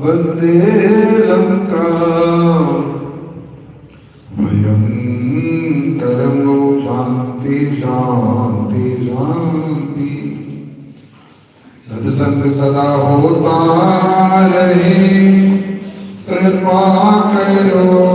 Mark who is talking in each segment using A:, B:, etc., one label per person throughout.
A: वंदे लंका भयंकरं शांति शांति शांति। सत्संग सदा होता रहे, कृपा करो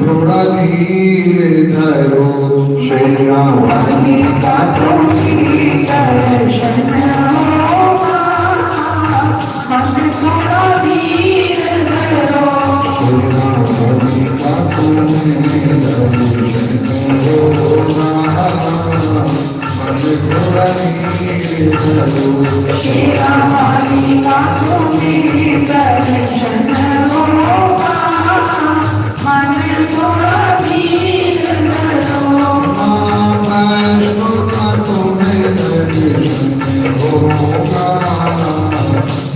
A: थोड़ा धीरे धरो श्री राम का तुम्हें दर्शन होगा मन थोड़ा धीरे धरो श्री राम का तुम्हें दर्शन होगा मन थोड़ा धीरे धरो श्री राम का तुम्हें दर्शन होगा मन थोड़ा धीरे धरो मन थोड़ा तुम्हें दर्शन होगा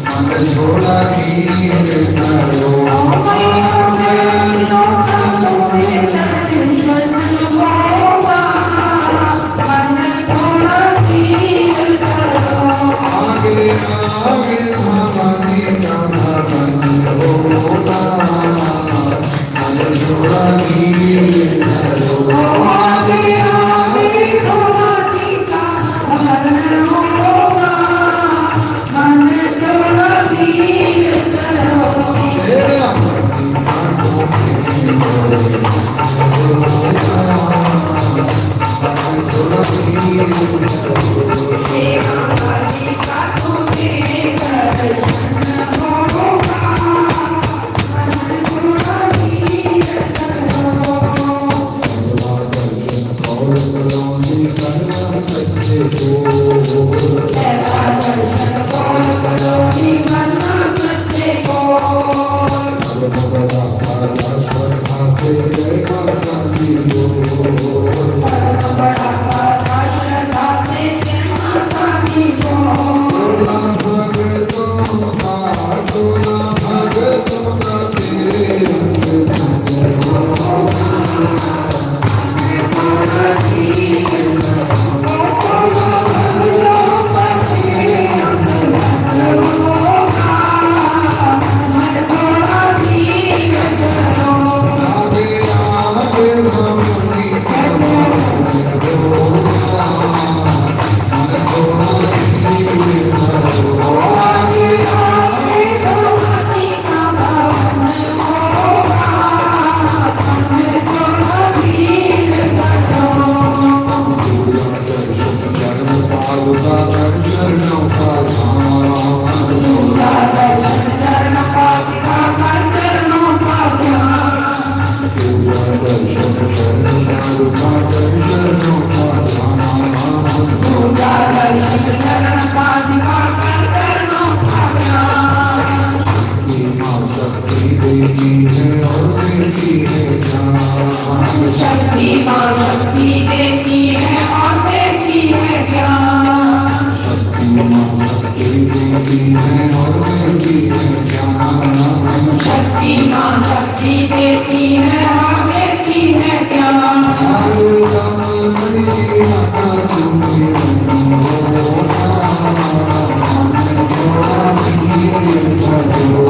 A: मन थोड़ा धीरे धरो मन थोड़ा तुम्हें दर्शन होगा मन थोड़ा धीरे धरो आगे आगे भगवानी का भवन होगा मन थोड़ा धीरे धरो आगे आगे भगवानी का भवन होगा मन थोड़ा धीरे धरो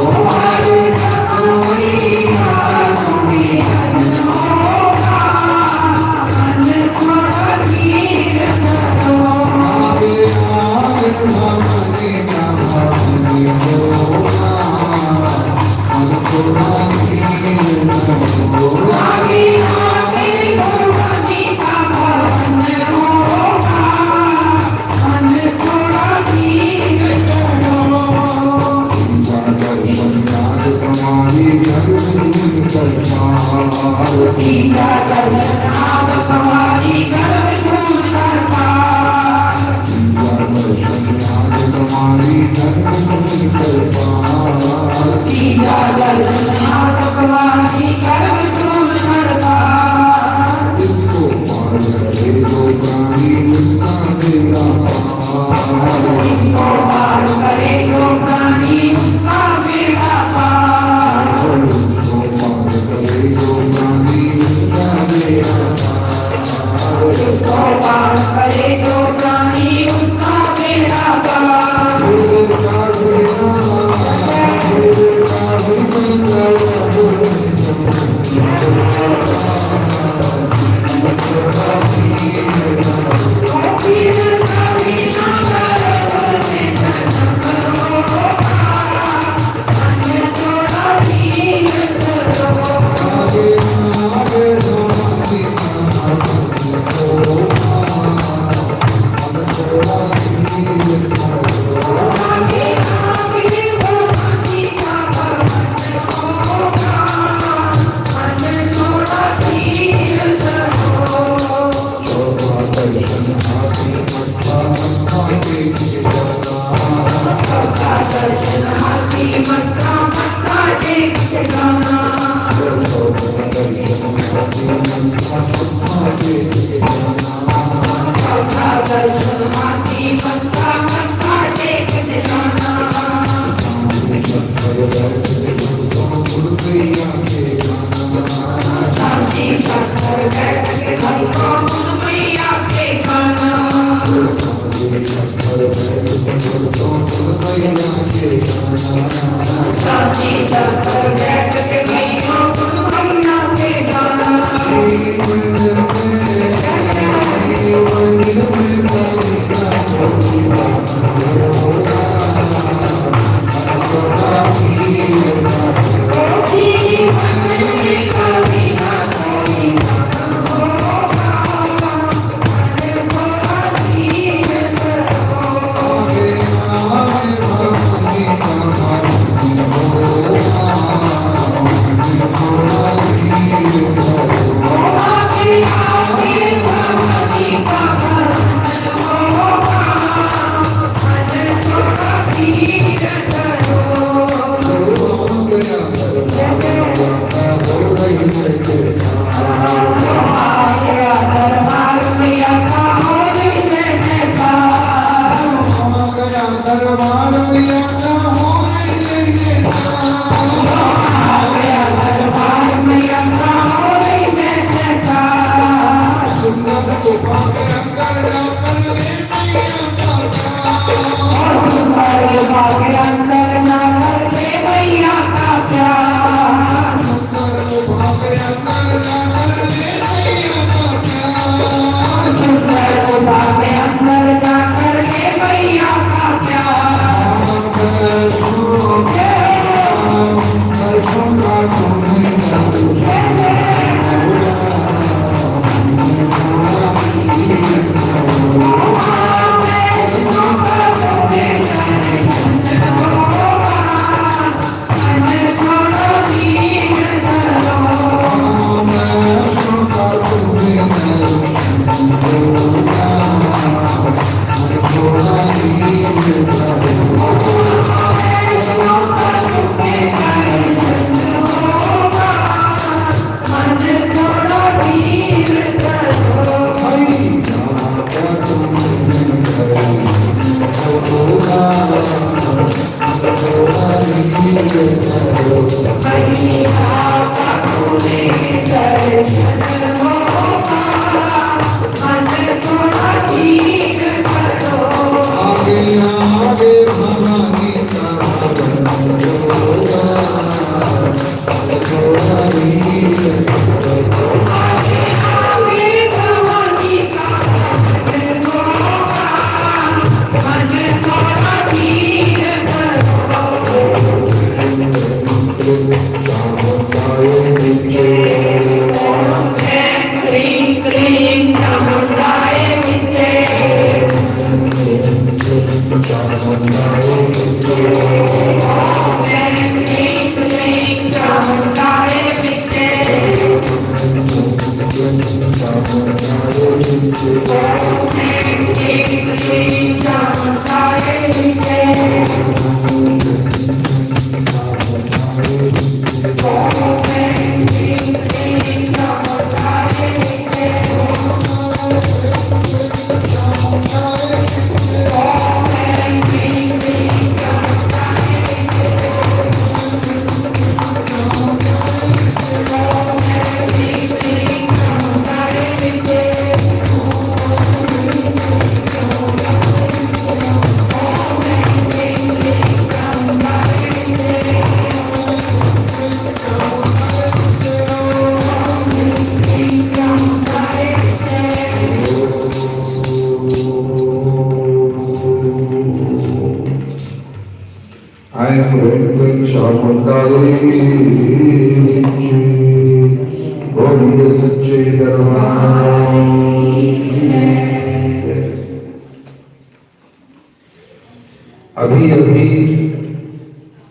A: अभी अभी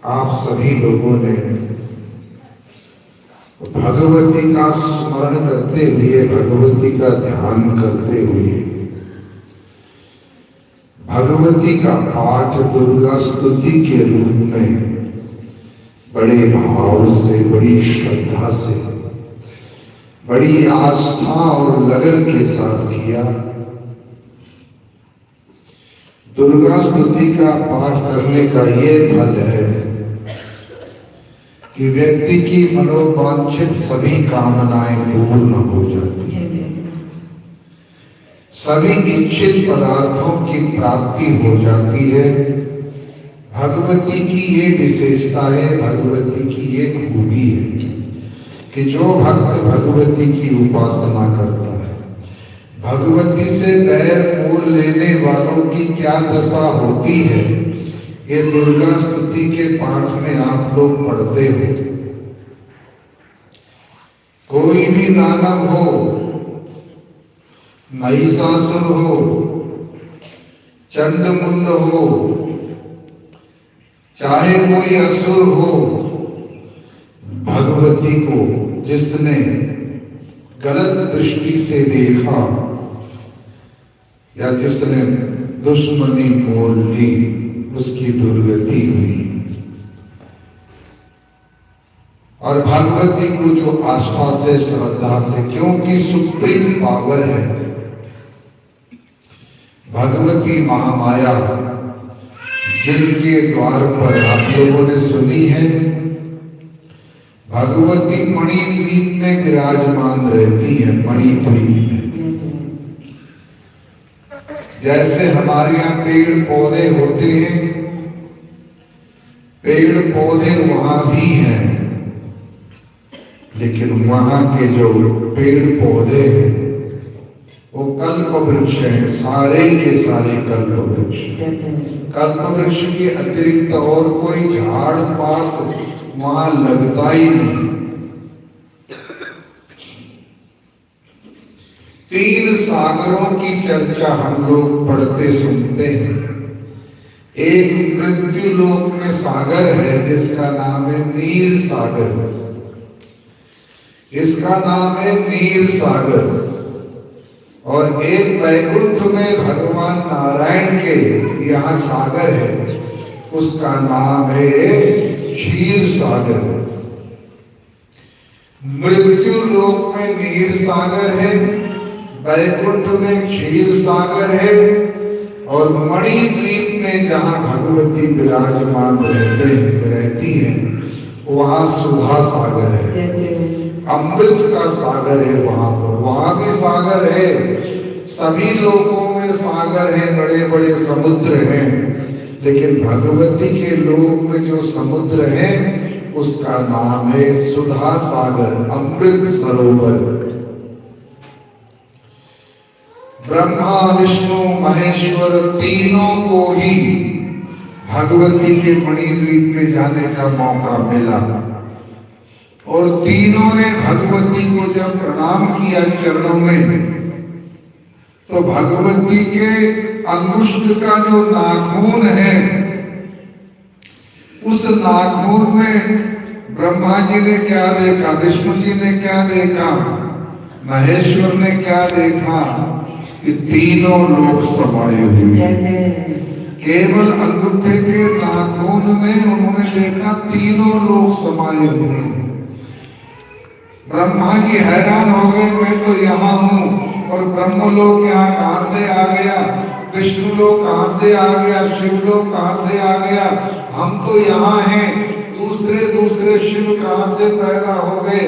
A: आप सभी लोगों ने भगवती का स्मरण करते हुए, भगवती का ध्यान करते हुए, भगवती का पाठ दुर्गा स्तुति के रूप में बड़े भाव से, बड़ी श्रद्धा से बड़ी आस्था और लगन के साथ किया। दुर्गा स्तुति का पाठ करने का ये फल है कि व्यक्ति की मनोवांछित सभी कामनाएं पूर्ण हो जाती हैं, सभी इच्छित पदार्थों की प्राप्ति हो जाती है। भगवती की ये विशेषता है, भगवती की ये खूबी है कि जो भक्त भगवती की उपासना करता है, भगवती से बैर मोल लेने वालों की क्या दशा होती है, ये दुर्गा स्तुति के पाठ में आप लोग पढ़ते हो। कोई भी दानव हो, महिषासुर हो, चंडमुंड हो, चाहे कोई असुर हो, भगवती को जिसने गलत दृष्टि से देखा या जिसने दुश्मनी मोल ली, उसकी दुर्गति हुई। और भगवती को जो आस्था से, श्रद्धा से, क्योंकि सुप्रीम पावर है भगवती महामाया, जिनके द्वार पर आप लोगों ने सुनी है, भगवती मणिद्वीप में विराजमान रहती है। मणिद्वीप में जैसे हमारे यहाँ पेड़ पौधे होते हैं, पेड़ पौधे वहां भी हैं, लेकिन वहां के जो पेड़ पौधे हैं वो कल्प वृक्ष हैं, सारे के सारे कल्प वृक्ष। कल्प वृक्ष के अतिरिक्त और कोई झाड़ पात वहां लगता ही नहीं। 3 सागरों की चर्चा हम लोग पढ़ते सुनते हैं। एक मृत्यु लोक में सागर है जिसका नाम है नीर सागर, इसका नाम है नीर सागर। और एक वैकुंठ में भगवान नारायण के यहाँ सागर है, उसका नाम है क्षीर सागर। मृत्यु लोक में नीर सागर है, वैकुंठ में क्षीर सागर है, और मणिद्वीप में जहाँ भगवती विराजमान रहती है वहाँ सुधा सागर है, अमृत का सागर है। वहां पर वहां भी सागर है, सभी लोकों में सागर है, बड़े बड़े समुद्र हैं, लेकिन भगवती के लोक में जो समुद्र है उसका नाम है सुधा सागर, अमृत सरोवर। ब्रह्मा विष्णु महेश्वर तीनों को ही भगवती के मणिद्वीप में जाने का मौका मिला, और तीनों ने भगवती को जब प्रणाम किया चरणों में, तो भगवती के अंगुष्ठ का जो नाखून है, उस नाखून में ब्रह्मा जी ने क्या देखा, विष्णु जी ने क्या देखा, महेश्वर ने क्या देखा कि तीनों लोग समाये हुए। केवल अंगूठे के नाखून में उन्होंने देखा तीनों लोग समाये हुए। ब्रह्मा जी हैरान हो गए, मैं तो यहाँ हूँ और ब्रह्मलोक यहाँ कहाँ से आ गया, विष्णु लोक कहाँ से आ गया, शिव लोक कहाँ से आ गया, हम तो यहाँ हैं। दूसरे दूसरे शिव कहाँ से पैदा हो गए,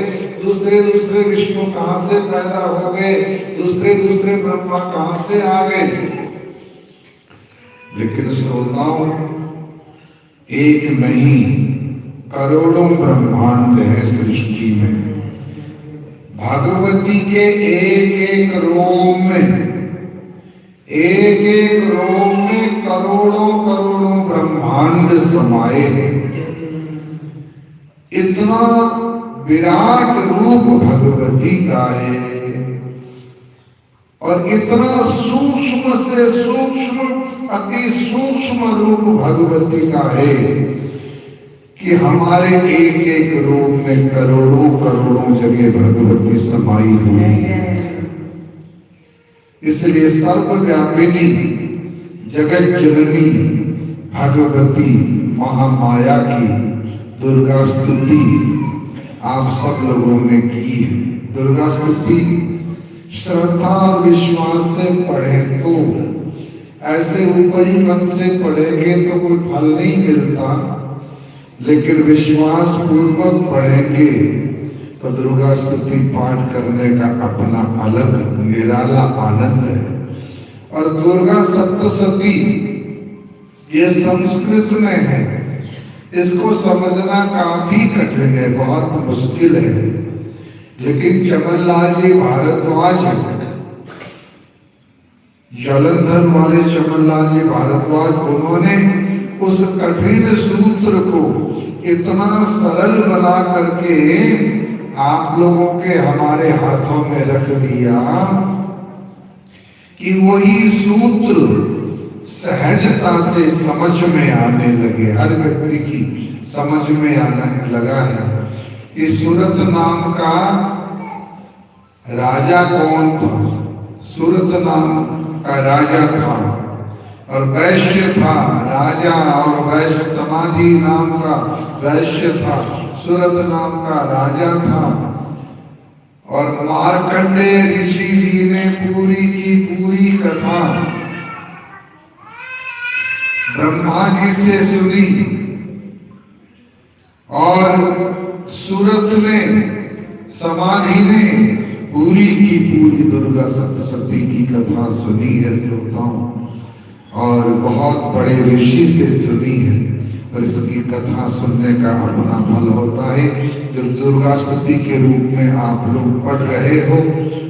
A: दूसरे दूसरे विष्णु कहाँ से पैदा हो गए, दूसरे दूसरे ब्रह्मा कहाँ से आ गए। लेकिन श्रोताओं, एक नहीं करोड़ों ब्रह्मांड है सृष्टि में। भगवती के एक एक रोम में, एक एक रोम में करोड़ों करोड़ों ब्रह्मांड समाये हैं। इतना विराट रूप भगवती का है, और इतना सूक्ष्म से सूक्ष्म, अति सूक्ष्म रूप भगवती का है कि हमारे एक एक रूप में करोड़ों करोड़ों जगह भगवती समाई हुई है। इसलिए सर्वव्यापिनी जगत जननी भगवती महामाया की दुर्गा स्तुति आप सब लोगों ने की है। दुर्गा स्तुति श्रद्धा और विश्वास से पढ़े तो, ऐसे ऊपरी मन से पढ़ेंगे तो कोई फल नहीं मिलता, लेकिन विश्वास पूर्वक पढ़ेंगे तो दुर्गा स्तुति पाठ करने का अपना अलग निराला आनंद है। और दुर्गा सप्तशती ये संस्कृत में है, इसको समझना काफी कठिन है, बहुत मुश्किल है, लेकिन चमनलाल जी भारद्वाज, जालंधर वाले चमनलाल जी भारद्वाज, उन्होंने उस कठिन सूत्र को इतना सरल बना करके आप लोगों के हमारे हाथों में रख दिया कि वही सूत्र सहजता से समझ में आने लगे, हर व्यक्ति की समझ में आने लगा है। इस सूरत नाम का राजा कौन था? सूरत नाम का राजा था और वैश्य था राजा, और वैश्य समाधि नाम का वैश्य था, सूरत नाम का राजा था। और मार्कंडेय ऋषि जी ने पूरी की पूरी कथा ब्रह्मा जी से सुनी, और सूरत ने समाधि ने पूरी की पूरी दुर्गा सप्तशती की कथा सुनी है श्रोताओं, और बहुत बड़े ऋषि से सुनी है। और इसकी कथा सुनने का अपना फल होता है, जो दुर्गा स्तुति के रूप में आप लोग पढ़ रहे हो,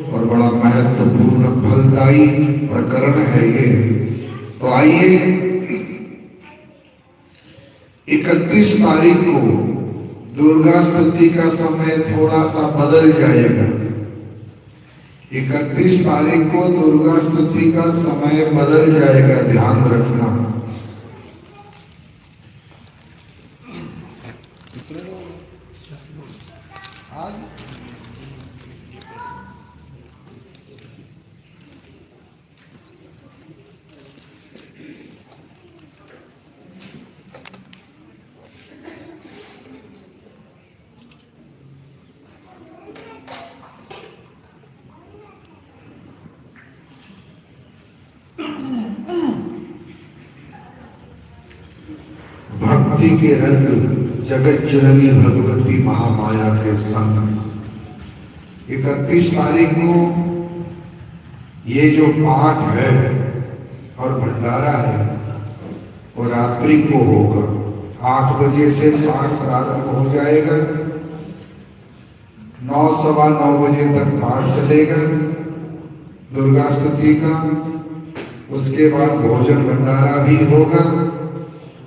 A: और बड़ा महत्वपूर्ण फलदायी प्रकरण है ये। तो आइए 31 तारीख को दुर्गा स्तुति का समय थोड़ा सा बदल जाएगा। 31 तारीख को दुर्गा स्तुति का समय बदल जाएगा, ध्यान रखना। भक्ति के रंग जगत जननी भगवती महामाया के संग 31 तारीख को ये जो पाठ है और भंडारा है वो रात्रि को होगा। 8 बजे से पाठ प्रारंभ हो जाएगा, 9 सवा 9 बजे तक पाठ चलेगा दुर्गा स्तुति का। उसके बाद भोजन भंडारा भी होगा।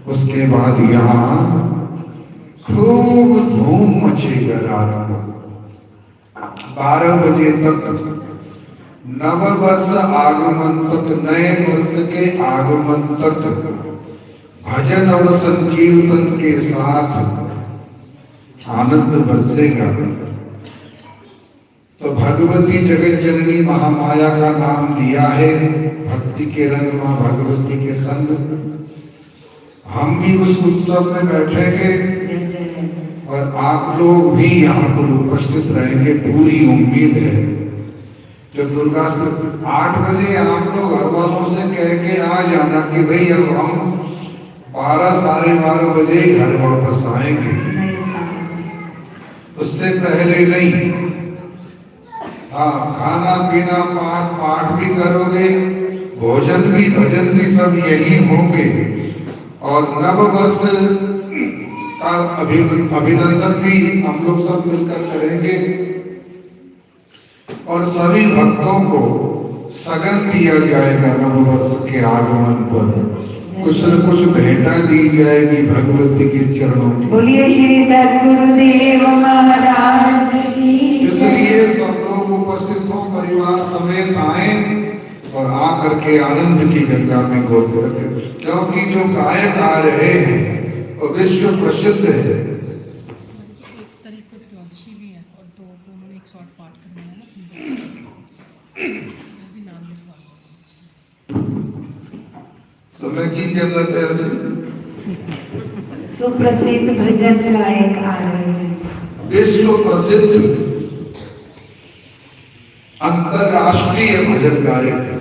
A: उसके बाद यहाँ खूब धूम मचेगा रात को 12 बजे तक, नव वर्ष आगमन तक, नए वर्ष के आगमन तक भजन और संकीर्तन के साथ आनंद बरसेगा। तो भगवती जगत जननी महामाया का नाम दिया है, भक्ति के रंग मां भगवती के संग। हम भी उस उत्सव में बैठेंगे और आप लोग भी यहाँ पर उपस्थित रहेंगे, पूरी उम्मीद है। जो दुर्गा 8 बजे आप लोग घर वालों से कह के आ जाना कि भाई अब हम 12 साढ़े 12 बजे घर वापस आएंगे, उससे पहले नहीं। हाँ, खाना पीना पाठ भी करोगे, भोजन भी भजन भी सब यही होंगे, और नव वर्ष का अभिनंदन भी हम लोग सब मिलकर करेंगे। और सभी भक्तों को सगन दिया जाएगा नव वर्ष के आगमन पर, कुछ न कुछ भेंटा दी जाएगी भगवती के चरणों की।
B: बोलिए श्री सद्गुरुदेव महाराज की।
A: इसलिए सब लोग उपस्थित हो, परिवार समेत आए और आकर के आनंद की गंगा में गोद रखें, क्योंकि जो गायक आ रहे हैं वो विश्व प्रसिद्ध है। तो मैं की जरूरत है,
B: सुप्रसिद्ध भजन गायक आ रहे हैं,
A: विश्व प्रसिद्ध अंतरराष्ट्रीय भजन गायक है।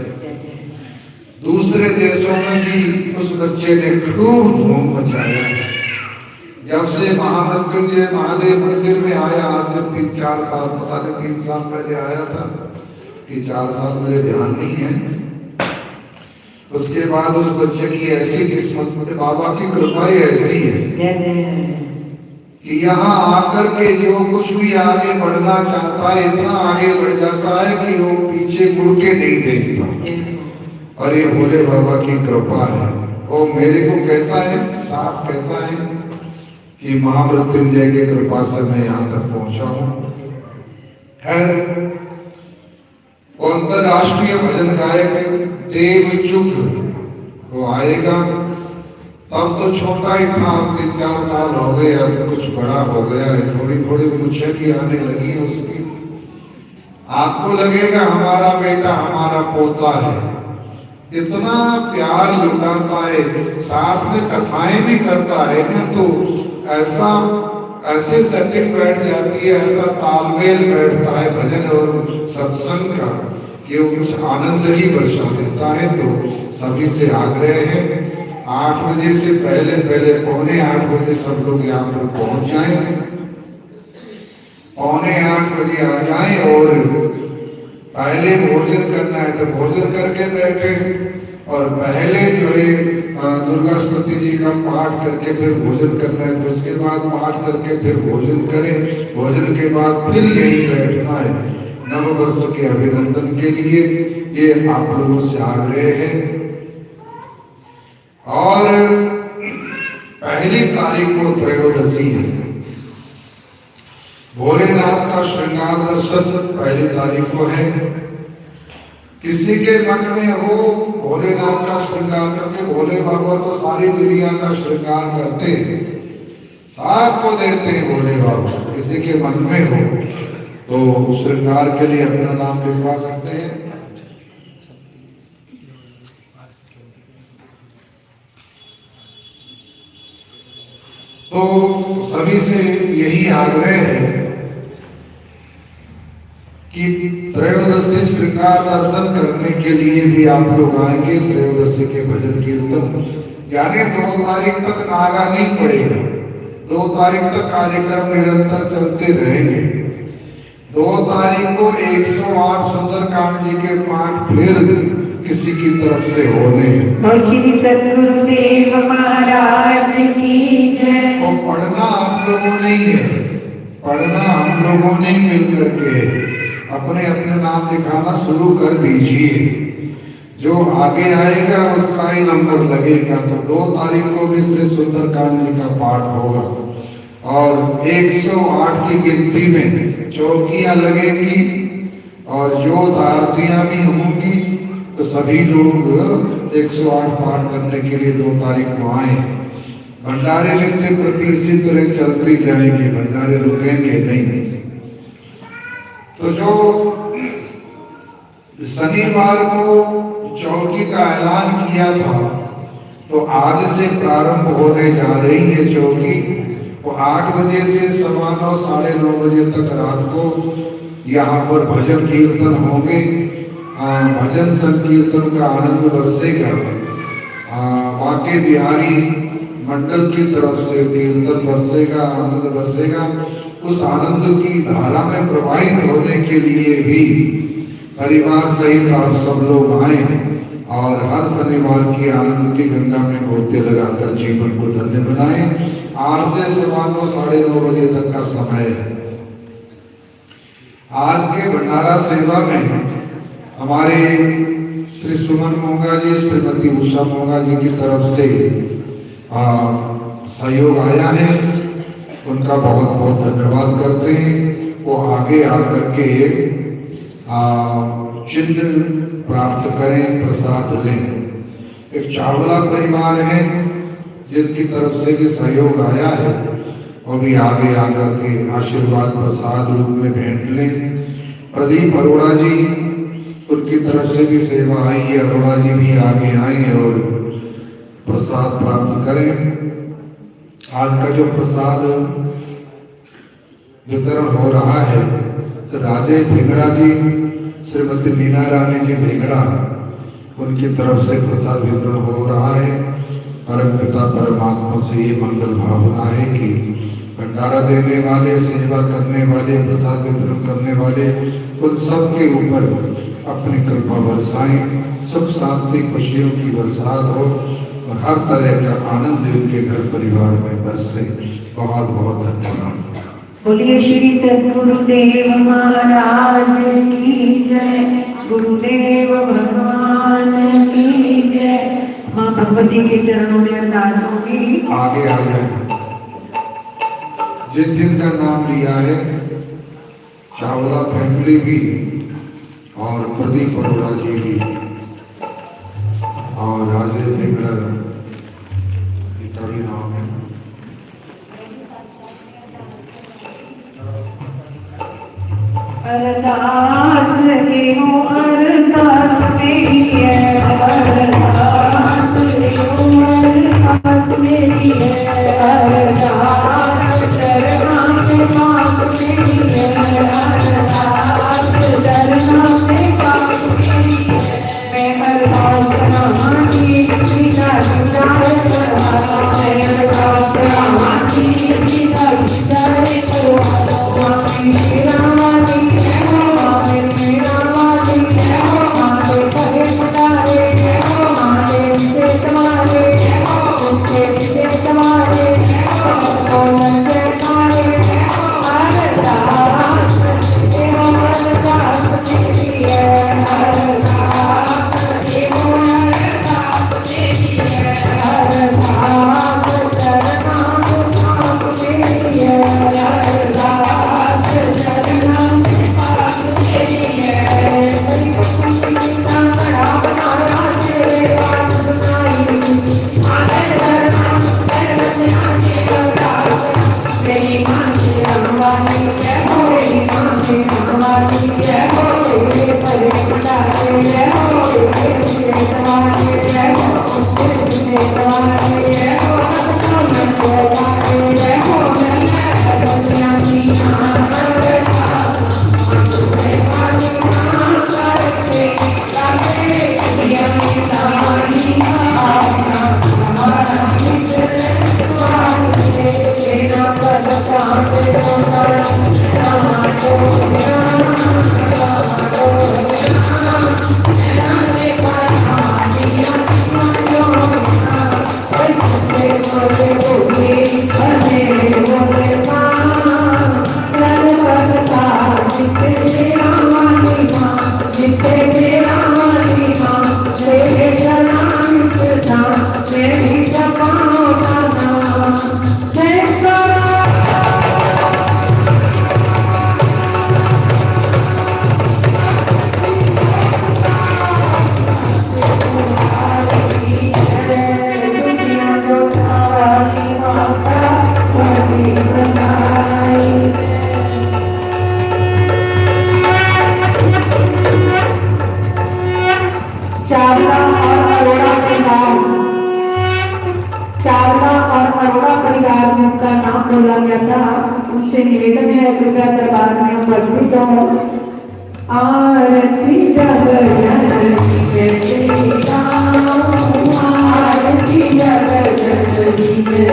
A: दूसरे देशों में भी उस बच्चे ने खूब धूम मचाया है। जब से महामृत्युंजय महादेव मंदिर में आया, आज से 3-4 साल, पता नहीं 3 साल पहले आया था कि 4 साल, मुझे ध्यान नहीं है। उसके बाद उस बच्चे की ऐसी किस्मत, मुझे बाबा की कृपा ही ऐसी है कि यहाँ आकर के जो कुछ भी आगे बढ़ना चाहता है, इतना आगे बढ़ जाता है कि वो पीछे मुड़ के नहीं देखता। और ये भोले बाबा की कृपा है। वो मेरे को कहता है, साफ कहता है कि महामृत्युंजय की कृपा से मैं यहाँ तक पहुंचा हूँ। खैर, वो अंतरराष्ट्रीय भजन गायक देवचुक वो आएगा। तब तो छोटा ही था, 3-4 साल हो गए, अब कुछ बड़ा हो गया है, थोड़ी थोड़ी मुझे भी आने लगी है उसकी। आपको लगेगा हमारा बेटा, हमारा पोता है, इतना प्यार लुटाता है, साथ में कथाएं भी करता है ना, तो ऐसे सेटिंग बैठ जाती है, ऐसा तालमेल बैठता है भजन और सत्संग का कि वो कुछ आनंद ही बरसा देता है। तो सभी से आग्रह है, 8 बजे से पहले 7:45 बजे सब लोग यहाँ पर पहुंच जाएं, 7:45 बजे आ जाएं। और पहले भोजन करना है तो भोजन करके बैठे, और पहले जो है दुर्गा स्तुति जी का पाठ करके फिर भोजन करना है, तो उसके बाद पाठ करके फिर भोजन करें, भोजन के बाद फिर यही बैठना है नव वर्ष के अभिनंदन के लिए। ये आप लोगों से आग्रह है। और 1 तारीख को त्रयोदशी है, भोलेनाथ का श्रृंगार दर्शन 1 तारीख को है। किसी के मन में हो भोलेनाथ का श्रृंगार, करके भोले बाबा तो सारी दुनिया का श्रृंगार करते हैं, सबको देते हैं भोले बाबा। किसी के मन में हो तो श्रृंगार के लिए अपना नाम लिखवा सकते हैं। तो सभी से यही आग्रह है कि त्रयोदशी श्रृंगार दर्शन करने के लिए भी आप लोग आएंगे। त्रयोदशी के भजन कीर्तन यानी 2 तारीख तक नागा नहीं पड़ेगा, 2 तारीख तक कार्यक्रम निरंतर चलते रहेंगे। 2 तारीख को 108 सुंदरकांड जी के पाठ फिर किसी की तरफ से होने
B: और श्री सद्गुरुदेव महाराज की जय।
A: वो पढ़ना हम लोगों ने ही है, पढ़ना हम लोगों ने ही मिल करके अपने अपने नाम लिखाना शुरू कर दीजिए। जो आगे आएगा उसका ही नंबर लगेगा। तो 2 तारीख को भी श्री सुंदरकांड जी का पाठ होगा और 108 की गिनती में चौकियां लगेंगी और योग आरतियां भी होंगी। तो सभी लोग 108 पाठ करने के लिए 2 तारीख को आए। भंडारे नित्य प्रति इसी तरह चलते जाएंगे, भंडारे रुकेंगे नहीं। तो जो शनिवार को चौकी का ऐलान किया था, तो आज से प्रारंभ होने जा रही है चौकी। वो 8 बजे से 9:15 साढ़े 9 बजे तक रात को यहाँ पर भजन कीर्तन होंगे। भजन संकीर्तन का आनंद बरसेगा। बांके बिहारी मंडल की तरफ से कीर्तन बरसेगा, आनंद बरसेगा। उस आनंद की धारा में प्रवाहित होने के लिए भी परिवार सहित आप सब लोग आए और हर शनिवार की आनंद की गंगा में गोते लगाकर जीवन को धन्य बनाए। 8 से 9:15 साढ़े 9 बजे तक का समय है। आज के भंडारा सेवा में हमारे श्री सुमन मोंगा जी, श्रीमती उषा मोंगा जी की तरफ से सहयोग आया है। उनका बहुत बहुत धन्यवाद करते हैं। वो आगे आकर के चिन्ह प्राप्त करें, प्रसाद लें। एक चावला परिवार है जिनकी तरफ से भी सहयोग आया है, वो भी आगे आकर के आशीर्वाद प्रसाद रूप में भेंट लें। प्रदीप अरोड़ा जी, उनकी तरफ से भी सेवा आई है, अरोड़ा जी भी आगे आए और प्रसाद प्राप्त करें। आज का जो प्रसाद वितरण हो रहा है, राजेश भिंगड़ा जी, श्रीमती मीना रानी जी भेगड़ा, उनकी तरफ से प्रसाद वितरण हो रहा है। परम पिता परमात्मा से ये मंगल भावना है कि भंडारा देने वाले, सेवा करने वाले, प्रसाद वितरण करने वाले, उन सब के ऊपर अपनी कृपा बरसाएं, सुख शांति खुशियों की बरसात हो और हर तरह का आनंद उनके घर परिवार में बरसे। बहुत बहुत धन्यवाद।
B: बोलिए श्री सद्गुरुदेव महाराज की जय। गुरुदेव भगवान की जय। माँ भगवती के चरणों में अरदास होगी।
A: आगे आ जाए। जिन जिनका नाम लिया है, चावला फैमिली भी और प्रदीप अरोड़ा जी भी और राजेश भेगड़ा का भी नाम है।
B: अरदास के हो अरदास मेरी है, अरदास के हो अरदास मेरी है, अरदास करना में पाप मेरी है, अरदास करना में पाप मेरी है। मैं अरदास करांगी सीधा सीधा करवाता, मैं अरदास करांगी सीधा सीधा करवाता। मेरा वाली माँ मेरा वाली माँ तो करे तुम्हारे माँ से तुम्हारे उससे तुम्हारे कौन से तुम्हारे अरदास ये हो अरदास मेरी है, अरदास ये हो अरदास मेरी है, अरदास करना पाप मेरी है, अरदास करना पाप मेरी है। बड़ा बनाया तेरे पास बनाई मेरी माँ की रंगवानी है, मेरी माँ की रंगवानी है, मेरे परे बुलाते है, मेरे तुम्हारे है, उससे तुम्हारे है, बोला गया था, उनसे निवेदन है कृपया दरबार में उपस्थित हो। आरती जग जननी आरती जग जननी।